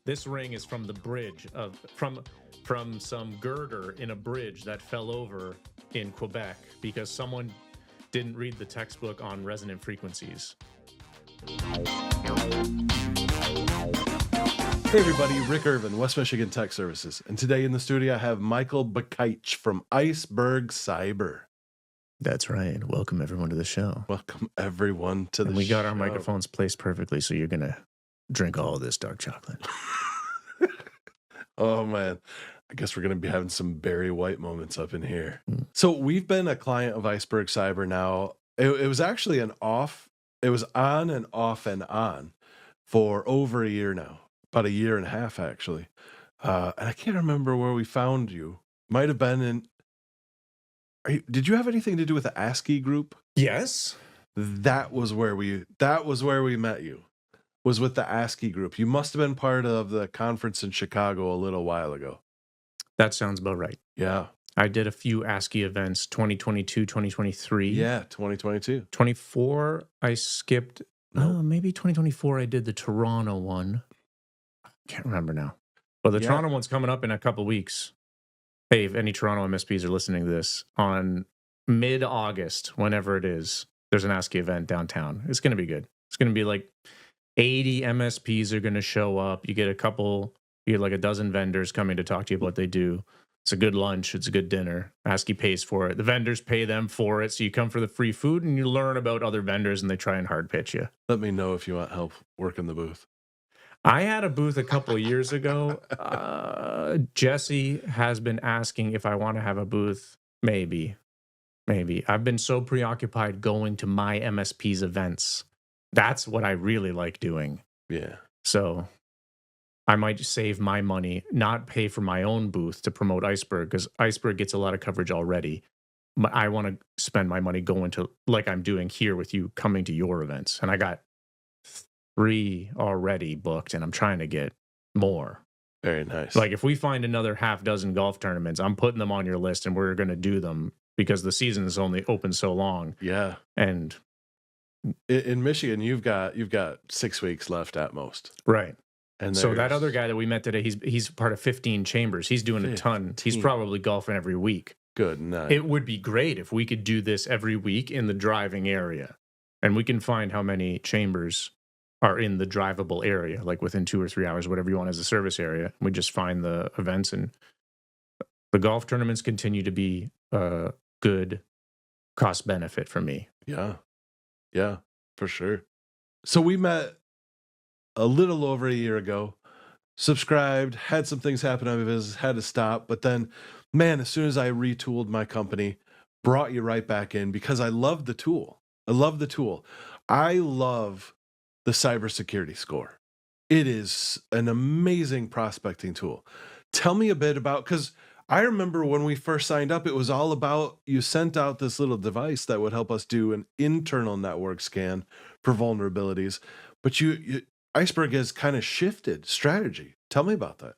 This ring is from the bridge of from some girder in a bridge that fell over in Quebec because someone didn't read the textbook on resonant frequencies. Hey everybody, Rick Irvin, West Michigan Tech Services. And today in the studio I have Michael Bakaic from Iceberg Cyber. That's right. Welcome everyone to the show. Welcome everyone to the show. We got our microphones placed perfectly, so you're going to drink all of this dark chocolate. Oh man, I guess we're going to be having some Barry White moments up in here. So we've been a client of Iceberg Cyber now. It was actually it was on and off and on for over a year now. About a year and a half, actually. And I can't remember where we found you. Might have been in... did you have anything to do with the ASCII group? Yes. That was where we met you. Was with the ASCII group. You must have been part of the conference in Chicago a little while ago. That sounds about right. Yeah. I did a few ASCII events, 2022, 2023. Yeah, 2022. 24, I skipped. Maybe 2024, I did the Toronto one. Can't remember now. Well, the Toronto one's coming up in a couple weeks. Hey, if any Toronto MSPs are listening to this, on mid-August, whenever it is, there's an ASCII event downtown. It's going to be good. It's going to be like 80 MSPs are going to show up. You get like a dozen vendors coming to talk to you about what they do. It's a good lunch. It's a good dinner. ASCII pays for it. The vendors pay them for it. So you come for the free food and you learn about other vendors and they try and hard pitch you. Let me know if you want help working the booth. I had a booth a couple of years ago. Jesse has been asking if I want to have a booth. Maybe. I've been so preoccupied going to my MSP's events. That's what I really like doing. Yeah. So I might save my money, not pay for my own booth to promote Iceberg, because Iceberg gets a lot of coverage already. But I want to spend my money going to, like I'm doing here with you, coming to your events. And I got 3 already booked, and I'm trying to get more. Very nice. Like if we find another half dozen golf tournaments, I'm putting them on your list, and we're going to do them because the season is only open so long. Yeah. And in Michigan, you've got 6 weeks left at most. Right. And so that other guy that we met today, he's part of 15 chambers. He's doing a ton. He's probably golfing every week. Good night. It would be great if we could do this every week in the driving area, and we can find how many chambers are in the drivable area, like within 2 or 3 hours, whatever you want as a service area. We just find the events, and the golf tournaments continue to be a good cost benefit for me. Yeah, for sure. So we met a little over a year ago, subscribed, had some things happen on my business, had to stop. But then, man, as soon as I retooled my company, brought you right back in because I love the tool. I love the Cybersecurity score. It is an amazing prospecting tool. Tell me a bit about, because I remember when we first signed up, it was all about, you sent out this little device that would help us do an internal network scan for vulnerabilities. But Iceberg has kind of shifted strategy. Tell me about that.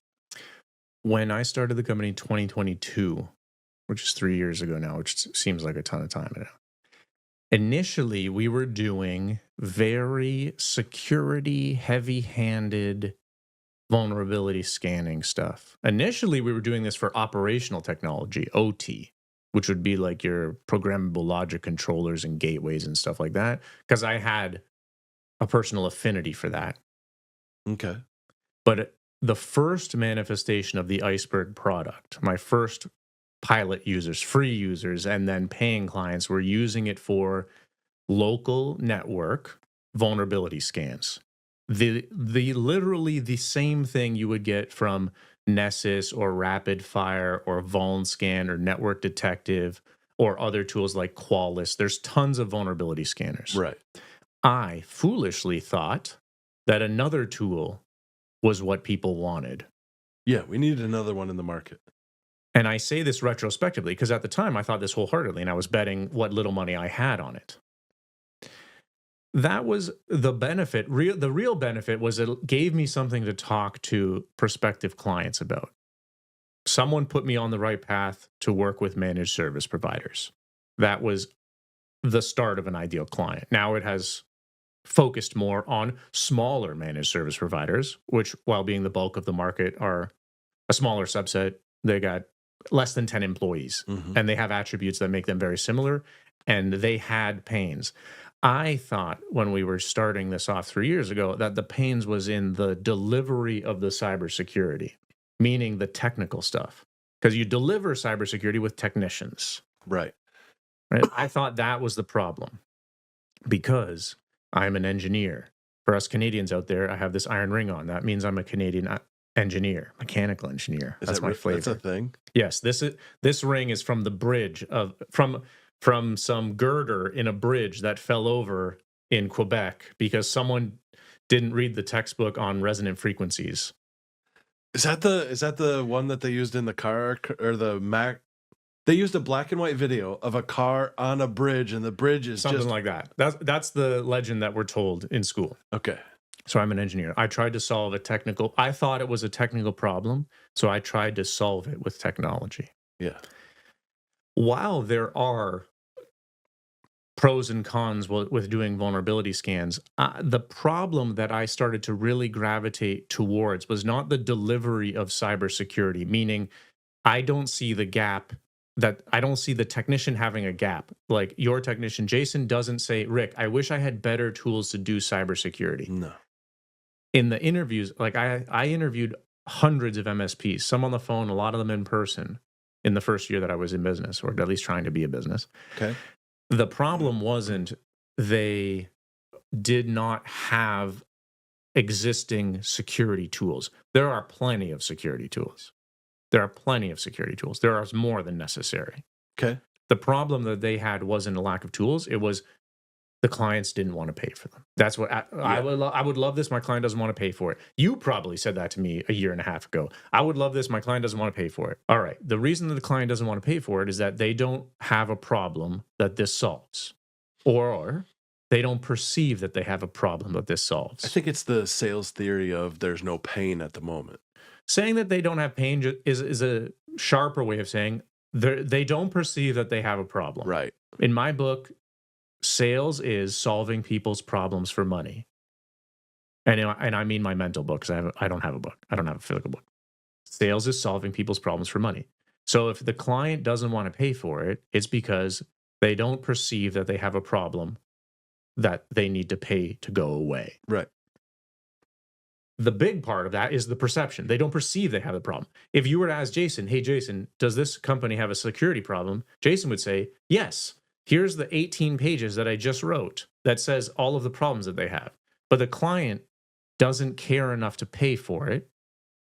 When I started the company in 2022, which is 3 years ago now, which seems like a ton of time now. Initially, we were doing very security heavy-handed vulnerability scanning stuff. Initially, we were doing this for operational technology, OT, which would be like your programmable logic controllers and gateways and stuff like that, because I had a personal affinity for that. Okay. But the first manifestation of the Iceberg product, my first pilot users, free users, and then paying clients were using it for local network vulnerability scans. The literally the same thing you would get from Nessus or Rapid Fire or VulnScan or Network Detective or other tools like Qualys. There's tons of vulnerability scanners. Right. I foolishly thought that another tool was what people wanted. Yeah, we needed another one in the market. And I say this retrospectively because at the time I thought this wholeheartedly and I was betting what little money I had on it. That was the benefit. The real benefit was it gave me something to talk to prospective clients about. Someone put me on the right path to work with managed service providers. That was the start of an ideal client. Now it has focused more on smaller managed service providers, which, while being the bulk of the market, are a smaller subset. They got less than 10 employees, and they have attributes that make them very similar, and they had pains. I thought when we were starting this off 3 years ago that the pains was in the delivery of the cybersecurity, meaning the technical stuff, because you deliver cybersecurity with technicians. Right. I thought that was the problem because I'm an engineer. For us Canadians out there, I have this iron ring on. That means I'm a Canadian engineer, mechanical engineer. That's my flavor. That's a thing? Yes, this ring is from the bridge from some girder in a bridge that fell over in Quebec because someone didn't read the textbook on resonant frequencies. Is that the one that they used in the car or the Mac? They used a black and white video of a car on a bridge, and the bridge is something like that. That's the legend that we're told in school. Okay. So I'm an engineer. I tried to solve I thought it was a technical problem, so I tried to solve it with technology. Yeah. While there are pros and cons with doing vulnerability scans, the problem that I started to really gravitate towards was not the delivery of cybersecurity, meaning I don't see the gap. I don't see the technician having a gap. Like your technician, Jason, doesn't say, Rick, I wish I had better tools to do cybersecurity. No. In the interviews, like I interviewed hundreds of MSPs, some on the phone, a lot of them in person in the first year that I was in business, or at least trying to be a business. Okay. The problem wasn't they did not have existing security tools. There are plenty of security tools. There are more than necessary. Okay. The problem that they had wasn't a lack of tools. It was the clients didn't want to pay for them. That's what I would love this. My client doesn't want to pay for it. You probably said that to me a year and a half ago. I would love this. My client doesn't want to pay for it. All right. The reason that the client doesn't want to pay for it is that they don't have a problem that this solves, or they don't perceive that they have a problem that this solves. I think it's the sales theory of there's no pain at the moment. Saying that they don't have pain is a sharper way of saying they don't perceive that they have a problem. Right. In my book, sales is solving people's problems for money. And I mean my mental book, because I don't have a book. I don't have a physical book. Sales is solving people's problems for money. So if the client doesn't want to pay for it, it's because they don't perceive that they have a problem that they need to pay to go away. Right. The big part of that is the perception. They don't perceive they have a problem. If you were to ask Jason, hey, Jason, does this company have a security problem? Jason would say, yes. Here's the 18 pages that I just wrote that says all of the problems that they have. But the client doesn't care enough to pay for it.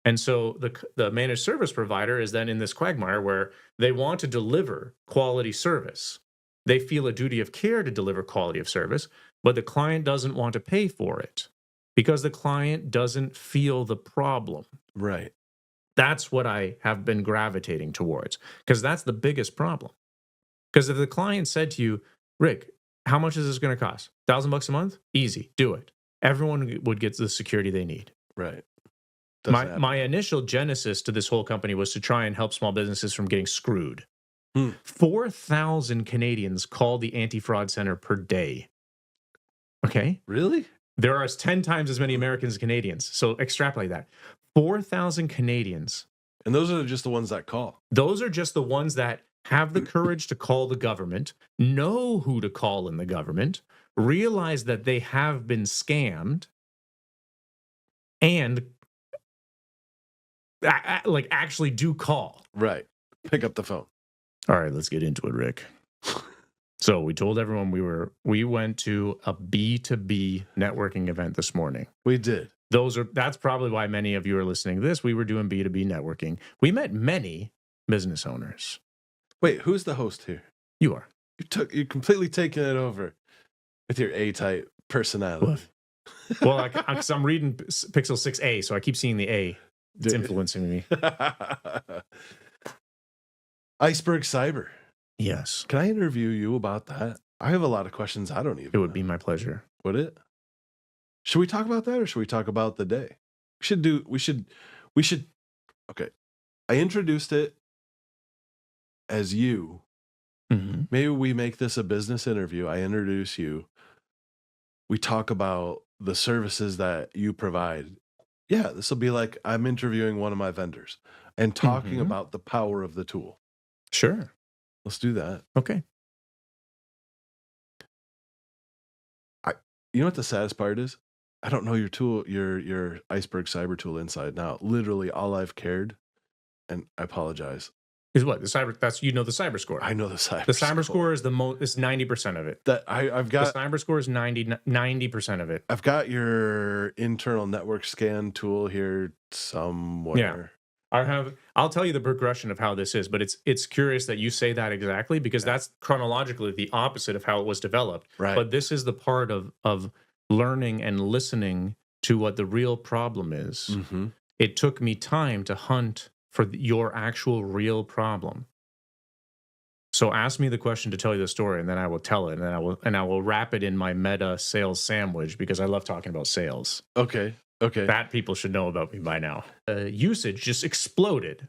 And so the managed service provider is then in this quagmire where they want to deliver quality service. They feel a duty of care to deliver quality of service, but the client doesn't want to pay for it because the client doesn't feel the problem. Right. That's what I have been gravitating towards, because that's the biggest problem. Because if the client said to you, Rick, how much is this going to cost? $1,000 a month? Easy, do it. Everyone would get the security they need. Right. My initial genesis to this whole company was to try and help small businesses from getting screwed. 4,000 Canadians call the anti-fraud center per day. Okay? Really? There are 10 times as many Americans as Canadians. So extrapolate that. 4,000 Canadians. And those are just the ones that call. Those are just the ones that have the courage to call the government, know who to call in the government, realize that they have been scammed, and actually do call. Right. Pick up the phone. All right, let's get into it, Rick. So we told everyone we went to a B2B networking event this morning. We did. That's probably why many of you are listening to this. We were doing B2B networking. We met many business owners. Wait, who's the host here? You are. You completely taken it over with your A-type personality. Well, because I'm reading Pixel 6a, so I keep seeing the A. It's influencing me. Iceberg Cyber. Yes. Can I interview you about that? I have a lot of questions I don't even It would know. be my pleasure. Would it? Should we talk about that, or should we talk about the day? We should. Okay. I introduced it as you. Mm-hmm. Maybe we make this a business interview. I introduce you. we talk about the services that you provide. Yeah, this will be like I'm interviewing one of my vendors and talking about the power of the tool. Sure. Let's do that. Okay. You know what the saddest part is? I don't know your tool, your Iceberg Cyber tool inside now. Literally all I've cared, and I apologize. Is what? The cyber, that's, the cyber score. I know the cyber The cyber score is the most, is 90% of it. That I've got. The cyber score is 90% of it. I've got your internal network scan tool here somewhere. Yeah. I'll tell you the progression of how this is, but it's curious that you say that exactly, because that's chronologically the opposite of how it was developed. Right. But this is the part of learning and listening to what the real problem is. It took me time to hunt for your actual real problem. So ask me the question to tell you the story, and then I will tell it, and I will wrap it in my meta sales sandwich, because I love talking about sales. Okay. That people should know about me by now. Usage just exploded.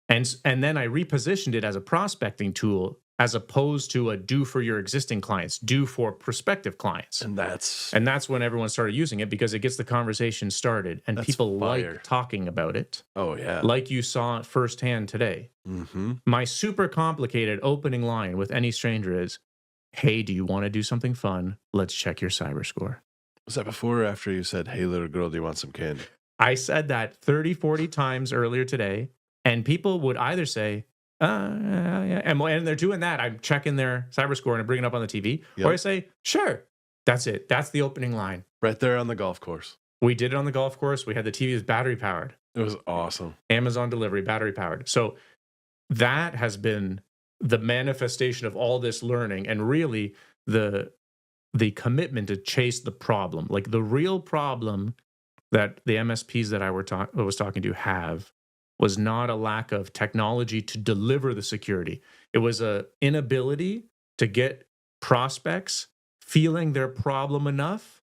And then I repositioned it as a prospecting tool, as opposed to a do for your existing clients, do for prospective clients. And that's when everyone started using it, because it gets the conversation started, and people like talking about it. Oh, yeah. Like you saw it firsthand today. My super complicated opening line with any stranger is, hey, do you want to do something fun? Let's check your cyber score. Was that before or after you said, hey, little girl, do you want some candy? I said that 30, 40 times earlier today, and people would either say, yeah. And they're doing that. I'm checking their cyber score and I'm bringing it up on the TV. Yep. Or I say, sure, that's it. That's the opening line. Right there on the golf course. We did it on the golf course. We had the TV was battery powered. It was awesome. Amazon delivery, battery powered. So that has been the manifestation of all this learning, and really the commitment to chase the problem. Like the real problem that the MSPs that I was talking to have was not a lack of technology to deliver the security. It was an inability to get prospects feeling their problem enough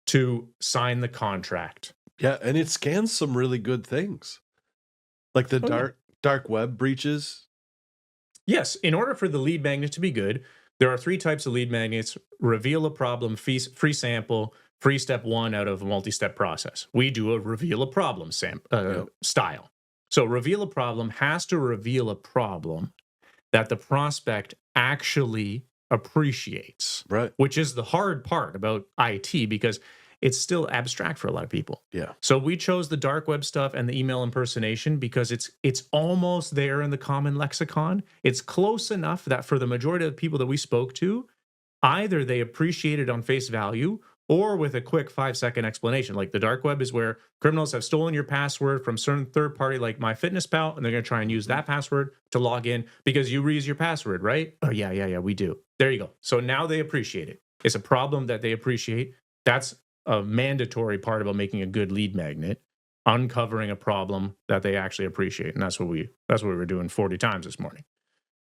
to sign the contract. Yeah, and it scans some really good things. Like the dark web breaches. Yes, in order for the lead magnet to be good, there are 3 types of lead magnets: reveal a problem, free sample, free step 1 out of a multi-step process. We do a reveal a problem style. So reveal a problem has to reveal a problem that the prospect actually appreciates, right? Which is the hard part about IT, because it's still abstract for a lot of people. Yeah. So we chose the dark web stuff and the email impersonation because it's almost there in the common lexicon. It's close enough that for the majority of the people that we spoke to, either they appreciate it on face value or with a quick 5-second explanation. Like the dark web is where criminals have stolen your password from certain third party like MyFitnessPal, and they're going to try and use that password to log in because you reuse your password, right? Oh, yeah, we do. There you go. So now they appreciate it. It's a problem that they appreciate. That's a mandatory part about making a good lead magnet, uncovering a problem that they actually appreciate. And that's what we were doing 40 times this morning.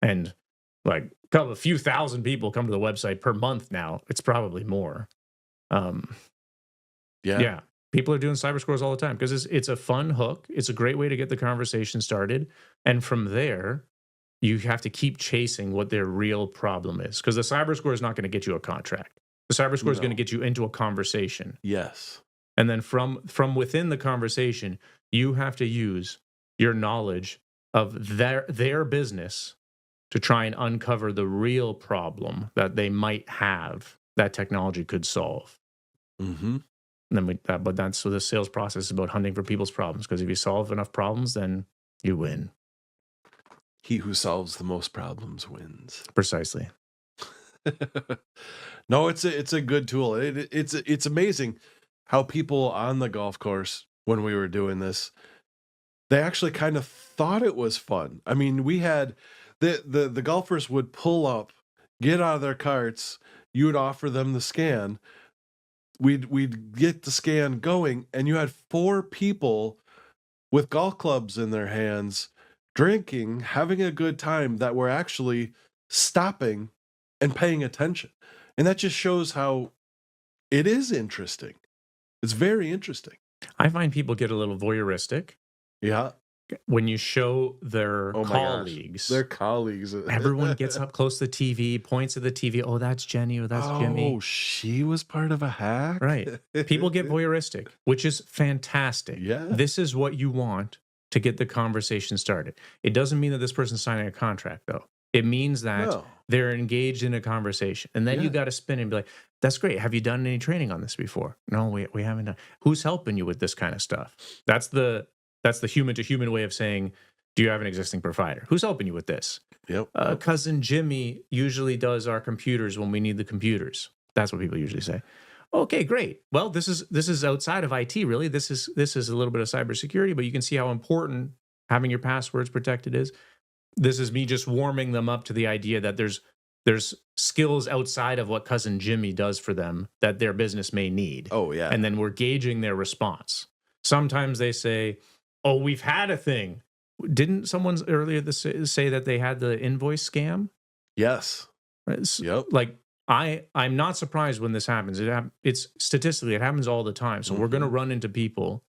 And like a few thousand people come to the website per month now. It's probably more. Yeah. People are doing cyber scores all the time because it's a fun hook. It's a great way to get the conversation started. And from there, you have to keep chasing what their real problem is, because the cyber score is not going to get you a contract. The cyber score is going to get you into a conversation. Yes. And then from within the conversation, you have to use your knowledge of their business to try and uncover the real problem that they might have that technology could solve. And then but that's so the sales process is about hunting for people's problems, because if you solve enough problems, then you win. He who solves the most problems wins. Precisely. No, it's a good tool. It's amazing how people on the golf course, when we were doing this, they actually kind of thought it was fun. I mean, we had the golfers would pull up, get out of their carts, you would offer them the scan, we'd get the scan going, and you had 4 people with golf clubs in their hands, drinking, having a good time, that were actually stopping and paying attention. And that just shows how it is interesting. It's very interesting. I find people get a little voyeuristic. Yeah. when you show their Oh my gosh. colleagues, Their colleagues. everyone gets up close to the TV, points at the TV. Oh, that's Jenny. Oh, that's Jimmy. Oh, she was part of a hack? Right. People get voyeuristic, which is fantastic. Yeah. This is what you want to get the conversation started. It doesn't mean that this person's signing a contract, though. It means that No. they're engaged in a conversation. And then you Yeah. got to spin and be like, that's great. Have you done any training on this before? No, we haven't done. Who's helping you with this kind of stuff? That's the human to human way of saying, do you have an existing provider? Who's helping you with this? Yep. Cousin Jimmy usually does our computers when we need the computers. That's what people usually say. Okay, great. Well, this is outside of IT, really. This is a little bit of cybersecurity, but you can see how important having your passwords protected is. This is me just warming them up to the idea that there's skills outside of what cousin Jimmy does for them that their business may need. Oh, yeah. And then we're gauging their response. Sometimes they say, "Oh, we've had a thing." Didn't someone earlier say that they had the invoice scam? Yes. It's, Yep. like I'm not surprised when this happens. It's statistically it happens all the time. So we're going to run into people.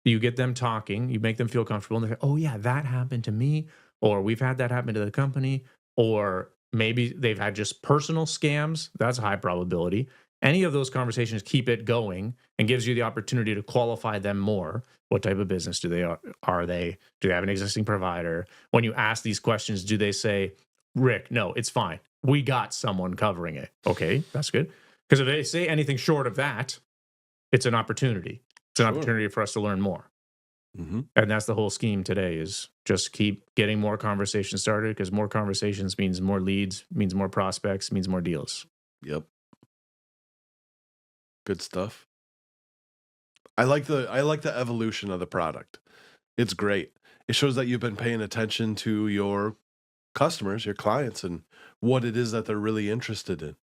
You get them talking, you make them feel comfortable, and they say, "Oh yeah, that happened to me," or "We've had that happen to the company," or maybe they've had just personal scams. That's a high probability. Any of those conversations keep it going and gives you the opportunity to qualify them more. What type of business do they are they? Do they have an existing provider? When you ask these questions, do they say, "Rick, no, it's fine. We got someone covering it." Okay, that's good. Because if they say anything short of that, it's an opportunity. It's an opportunity for us to learn more. Mm-hmm. And that's the whole scheme today is just keep getting more conversations started because more conversations means more leads, means more prospects, means more deals. Yep. Good stuff. I like the evolution of the product. It's great. It shows that you've been paying attention to your customers, your clients, and what it is that they're really interested in.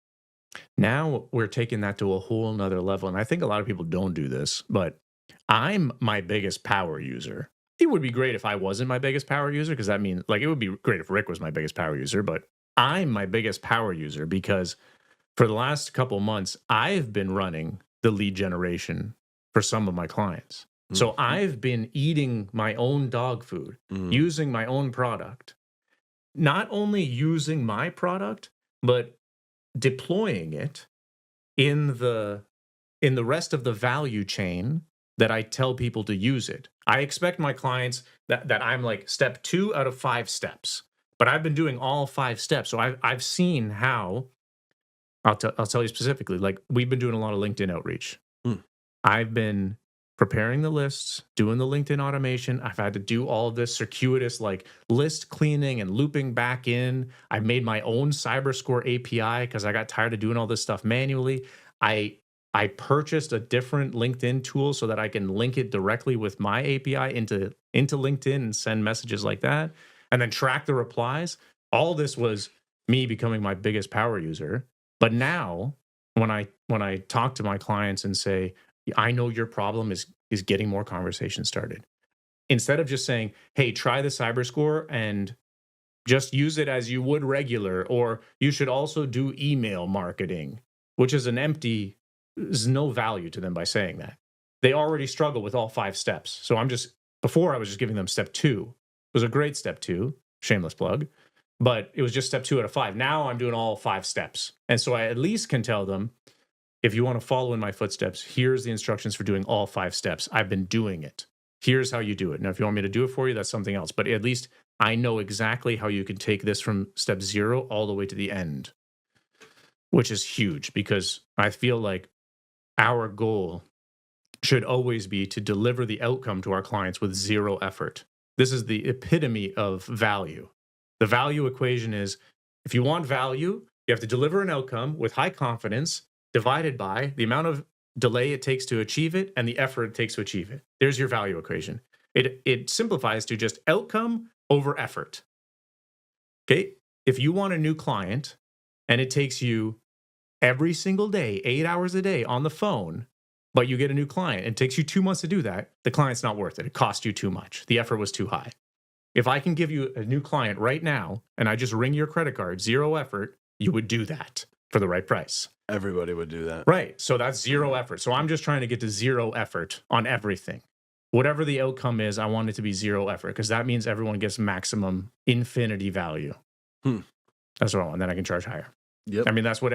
Now we're taking that to a whole nother level. And I think a lot of people don't do this, but I'm my biggest power user. It would be great if I wasn't my biggest power user because that means like it would be great if Rick was my biggest power user, but I'm my biggest power user because for the last couple months, I've been running the lead generation for some of my clients. So I've been eating my own dog food, using my own product, not only using my product, but deploying it in the rest of the value chain that I tell people to use it. I expect my clients that I'm like step 2 out of 5 steps, but I've been doing all 5 steps. So I've seen how I'll tell you specifically, like we've been doing a lot of LinkedIn outreach. I've been preparing the lists, doing the LinkedIn automation. I've had to do all of this circuitous like list cleaning and looping back in. I made my own Cyberscore API because I got tired of doing all this stuff manually. I purchased a different LinkedIn tool so that I can link it directly with my API into LinkedIn and send messages like that, and then track the replies. All this was me becoming my biggest power user. But now, when I talk to my clients and say, I know your problem is getting more conversations started. Instead of just saying, hey, try the Cyberscore and just use it as you would regular, or you should also do email marketing, which is there's no value to them by saying that. They already struggle with all 5 steps. So before I was just giving them step 2. It was a great step 2, shameless plug, but it was just step 2 out of 5. Now I'm doing all 5 steps. And so I at least can tell them, if you want to follow in my footsteps, here's the instructions for doing all 5 steps. I've been doing it. Here's how you do it. Now, if you want me to do it for you, that's something else. But at least I know exactly how you can take this from step 0 all the way to the end, which is huge because I feel like our goal should always be to deliver the outcome to our clients with 0 effort. This is the epitome of value. The value equation is if you want value, you have to deliver an outcome with high confidence divided by the amount of delay it takes to achieve it and the effort it takes to achieve it. There's your value equation. It simplifies to just outcome over effort. Okay? If you want a new client and it takes you every single day, 8 hours a day on the phone, but you get a new client, it takes you 2 months to do that, the client's not worth it. It cost you too much. The effort was too high. If I can give you a new client right now and I just ring your credit card, 0 effort, you would do that for the right price. Everybody would do that. Right. So that's 0 effort. So I'm just trying to get to 0 effort on everything. whatever the outcome is, I want it to be zero effort because that means everyone gets maximum infinity value. That's what I want. Then I can charge higher. Yep. I mean, that's what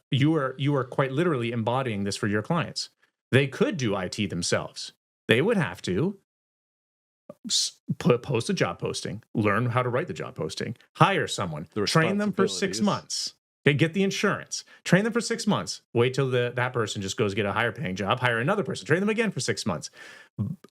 you are quite literally embodying this for your clients. They could do IT themselves. They would have to post a job posting, learn how to write the job posting, hire someone, train them for 6 months. Okay, get the insurance, train them for 6 months, wait till that person just goes get a higher paying job, hire another person, train them again for 6 months,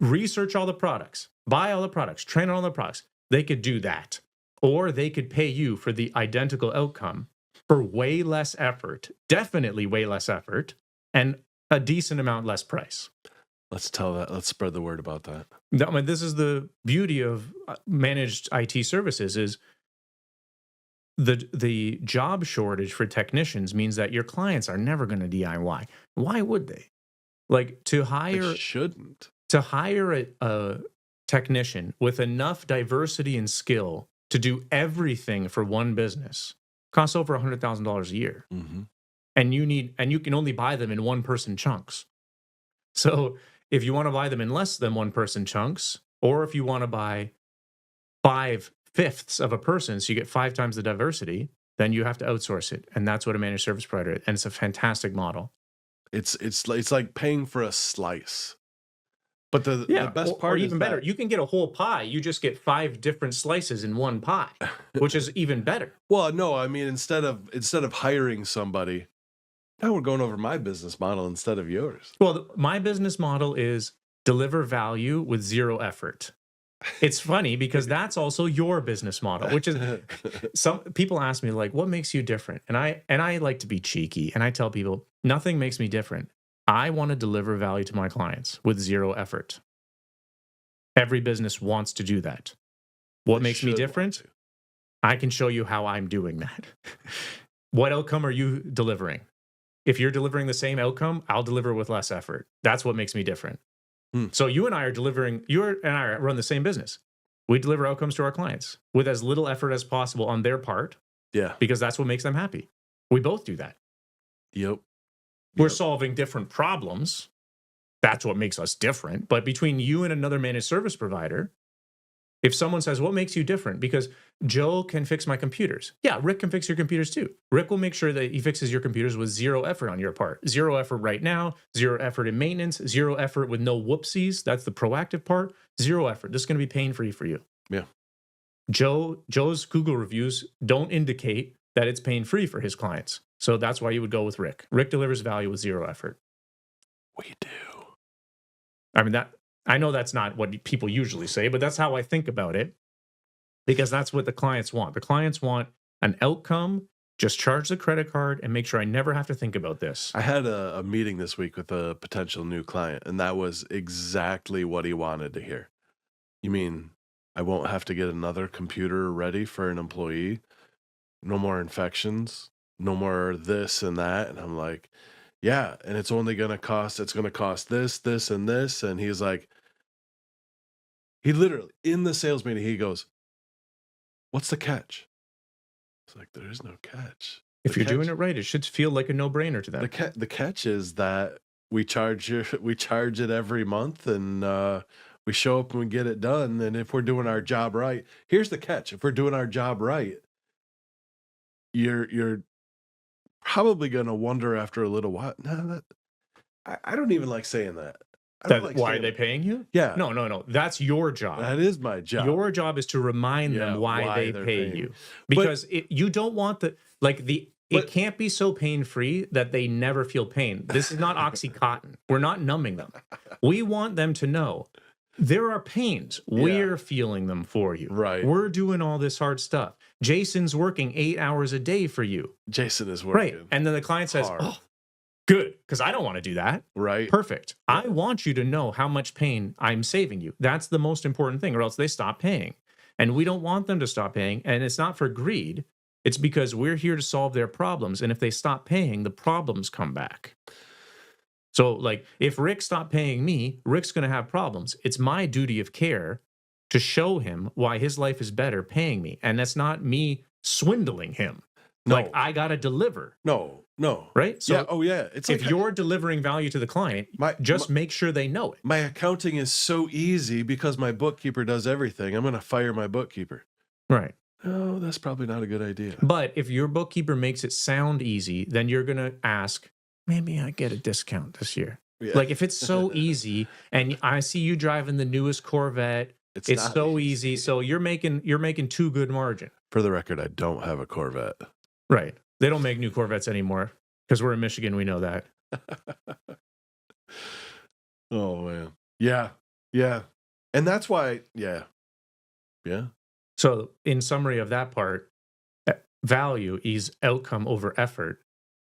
research all the products, buy all the products, train on all the products. They could do that. Or they could pay you for the identical outcome for way less effort, definitely way less effort, and a decent amount less price. Let's spread the word about that. I mean, this is the beauty of managed IT services is the job shortage for technicians means that your clients are never going to DIY. Why would they? Like to hire a technician with enough diversity and skill to do everything for one business costs over $100,000 a year. Mm-hmm. And you can only buy them in one person chunks. So if you want to buy them in less than one person chunks, or if you want to buy 5/5 of a person, so you get 5 times the diversity, then you have to outsource it. And that's what a managed service provider is. And it's a fantastic model. It's like paying for a slice. But the best part or is even better, you can get a whole pie. You just get 5 different slices in one pie, which is even better. Well, no, I mean, instead of hiring somebody, now we're going over my business model instead of yours. Well, my business model is deliver value with zero effort. It's funny because that's also your business model, which is some people ask me like, what makes you different? And I like to be cheeky and I tell people nothing makes me different. I want to deliver value to my clients with zero effort. Every business wants to do that. What makes me different? I can show you how I'm doing that. What outcome are you delivering? If you're delivering the same outcome, I'll deliver with less effort. That's what makes me different. So you and I run the same business. We deliver outcomes to our clients with as little effort as possible on their part. Yeah. Because that's what makes them happy. We both do that. Yep. We're solving different problems. That's what makes us different. But between you and another managed service provider, if someone says, what makes you different? Because Joe can fix my computers. Yeah, Rick can fix your computers too. Rick will make sure that he fixes your computers with zero effort on your part. Zero effort right now, zero effort in maintenance, zero effort with no whoopsies. That's the proactive part. Zero effort. This is going to be pain-free for you. Yeah. Joe's Google reviews don't indicate that it's pain-free for his clients. So that's why you would go with Rick. Rick delivers value with zero effort. We do. I mean, I know that's not what people usually say, but that's how I think about it because that's what the clients want. The clients want an outcome, just charge the credit card and make sure I never have to think about this. I had a meeting this week with a potential new client, and that was exactly what he wanted to hear. You mean I won't have to get another computer ready for an employee? No more infections? No more this and that? And I'm like, yeah, and it's going to cost this, this, and this. And he's like, he literally, in the sales meeting, he goes, what's the catch? It's like, there is no catch. If you're doing it right, it should feel like a no-brainer to them. The catch is that we charge it every month, and we show up and we get it done. And if we're doing our job right, here's the catch. If we're doing our job right, you're probably going to wonder after a little while. No, I don't even like saying that. Why are they paying you? Yeah. No. That's your job. That is my job. Your job is to remind them why they pay you. Because you don't want it can't be so pain-free that they never feel pain. This is not Oxycontin. We're not numbing them. We want them to know there are pains. We're feeling them for you. Right. We're doing all this hard stuff. Jason's working 8 hours a day for you. Jason is working. Right. And then the client says, oh, good, because I don't want to do that. Right. Perfect. I want you to know how much pain I'm saving you. That's the most important thing, or else they stop paying. And we don't want them to stop paying. And it's not for greed. It's because we're here to solve their problems. And if they stop paying, the problems come back. So, like, if Rick stopped paying me, Rick's going to have problems. It's my duty of care to show him why his life is better paying me. And that's not me swindling him. Like, I got to deliver. No. Right? So, It's if you're delivering value to the client, just make sure they know it. My accounting is so easy because my bookkeeper does everything. I'm going to fire my bookkeeper. Right. No, that's probably not a good idea. But if your bookkeeper makes it sound easy, then you're going to ask, maybe I get a discount this year. Yeah. Like, if it's so easy and I see you driving the newest Corvette, it's so easy. So you're making too good margin. For the record, I don't have a Corvette. Right. They don't make new Corvettes anymore because we're in Michigan. We know that. Oh, man. Yeah. And that's why, yeah. So in summary of that part, value is outcome over effort.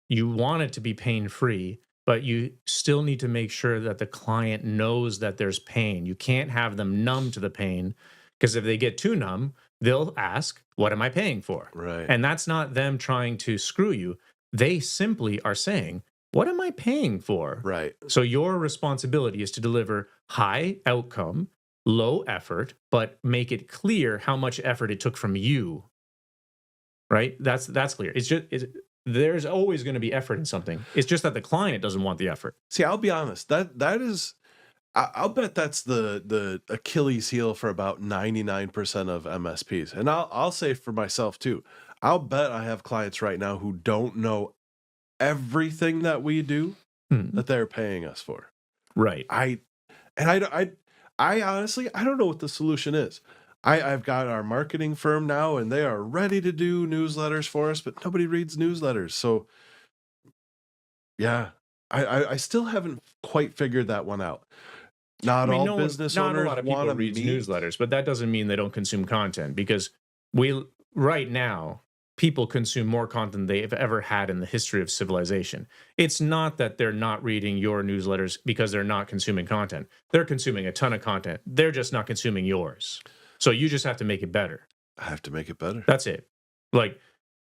You want it to be pain-free, but you still need to make sure that the client knows that there's pain. You can't have them numb to the pain, because if they get too numb, they'll ask, what am I paying for? Right. And that's not them trying to screw you. They simply are saying, what am I paying for? Right. So your responsibility is to deliver high outcome, low effort, but make it clear how much effort it took from you. Right? That's clear. There's always going to be effort in something. It's just that the client doesn't want the effort. See, I'll be honest. That is, I'll bet that's the Achilles heel for about 99% of MSPs. And I'll say for myself too. I'll bet I have clients right now who don't know everything that we do that they're paying us for. Right. I honestly, I don't know what the solution is. I've got our marketing firm now, and they are ready to do newsletters for us, but nobody reads newsletters. So, yeah, I still haven't quite figured that one out. Not all business owners not a lot of people read newsletters, but that doesn't mean they don't consume content, because right now, people consume more content than they've ever had in the history of civilization. It's not that they're not reading your newsletters because they're not consuming content. They're consuming a ton of content. They're just not consuming yours. So you just have to make it better. I have to make it better. That's it. Like,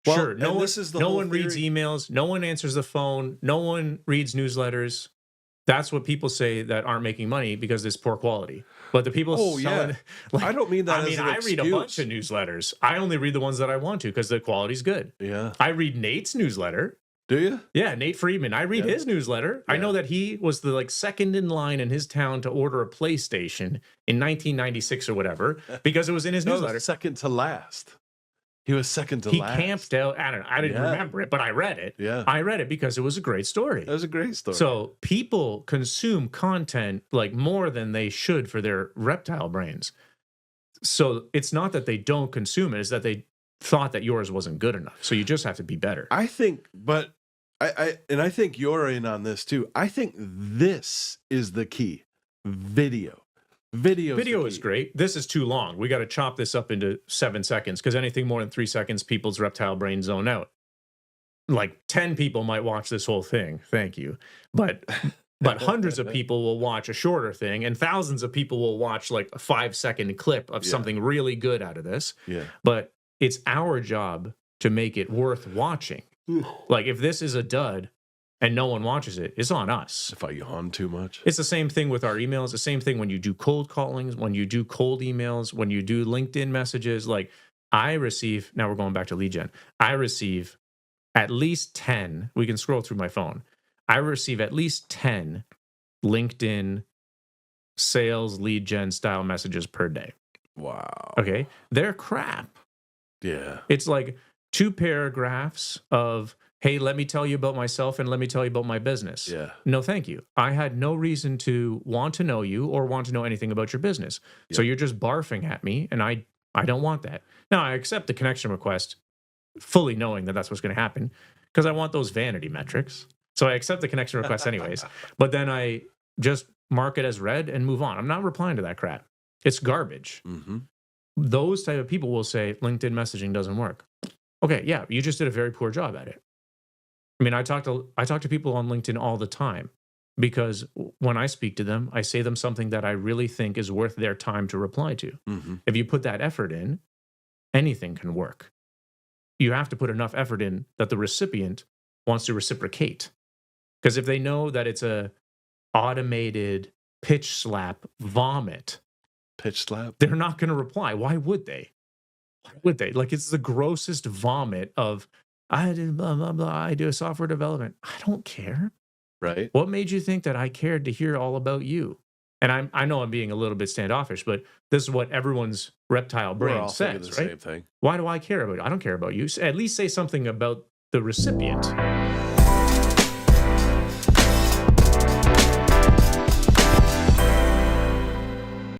sure, no one reads emails. No one answers the phone. No one reads newsletters. That's what people say that aren't making money, because it's poor quality. But the people selling, I don't mean that. I read a bunch of newsletters. I only read the ones that I want to because the quality's good. Yeah. I read Nate's newsletter. Do you? Yeah, Nate Friedman. I read his newsletter. Yeah. I know that he was the second in line in his town to order a PlayStation in 1996 or whatever, because it was in his newsletter. Second to last. He was second to last. He camped out. I don't know. I didn't remember it, but I read it. Yeah. I read it because it was a great story. It was a great story. So people consume content more than they should for their reptile brains. So it's not that they don't consume it, it's that they thought that yours wasn't good enough. So you just have to be better. I think, but I think you're in on this too. I think this is the key. Video is great. This is too long. We got to chop this up into 7 seconds, because anything more than 3 seconds, people's reptile brains zone out. 10 people might watch this whole thing. Thank you. But hundreds of people will watch a shorter thing, and thousands of people will watch a 5-second clip of something really good out of this. Yeah. But it's our job to make it worth watching. If this is a dud and no one watches it, it's on us. If I yawn too much. It's the same thing with our emails. The same thing when you do cold callings, when you do cold emails, when you do LinkedIn messages. I receive, now we're going back to lead gen. I receive at least 10. We can scroll through my phone. I receive at least 10 LinkedIn sales lead gen style messages per day. Wow. Okay. They're crap. Yeah. It's 2 paragraphs of, hey, let me tell you about myself and let me tell you about my business. Yeah. No, thank you. I had no reason to want to know you or want to know anything about your business. Yep. So you're just barfing at me, and I don't want that. Now, I accept the connection request fully knowing that that's what's going to happen, because I want those vanity metrics. So I accept the connection request anyways. But then I just mark it as read and move on. I'm not replying to that crap. It's garbage. Mm-hmm. Those type of people will say LinkedIn messaging doesn't work. Okay, yeah, you just did a very poor job at it. I mean, I talk to people on LinkedIn all the time, because when I speak to them, I say them something that I really think is worth their time to reply to. Mm-hmm. If you put that effort in, anything can work. You have to put enough effort in that the recipient wants to reciprocate. Because if they know that it's a automated pitch slap vomit, they're not going to reply. Why would they? It's the grossest vomit of I do blah, blah, blah. I do software development. I don't care. Right. What made you think that I cared to hear all about you? And I know I'm being a little bit standoffish, but this is what everyone's reptile We're brain all thinking says, the right? same thing. Why do I care about you? I don't care about you. At least say something about the recipient.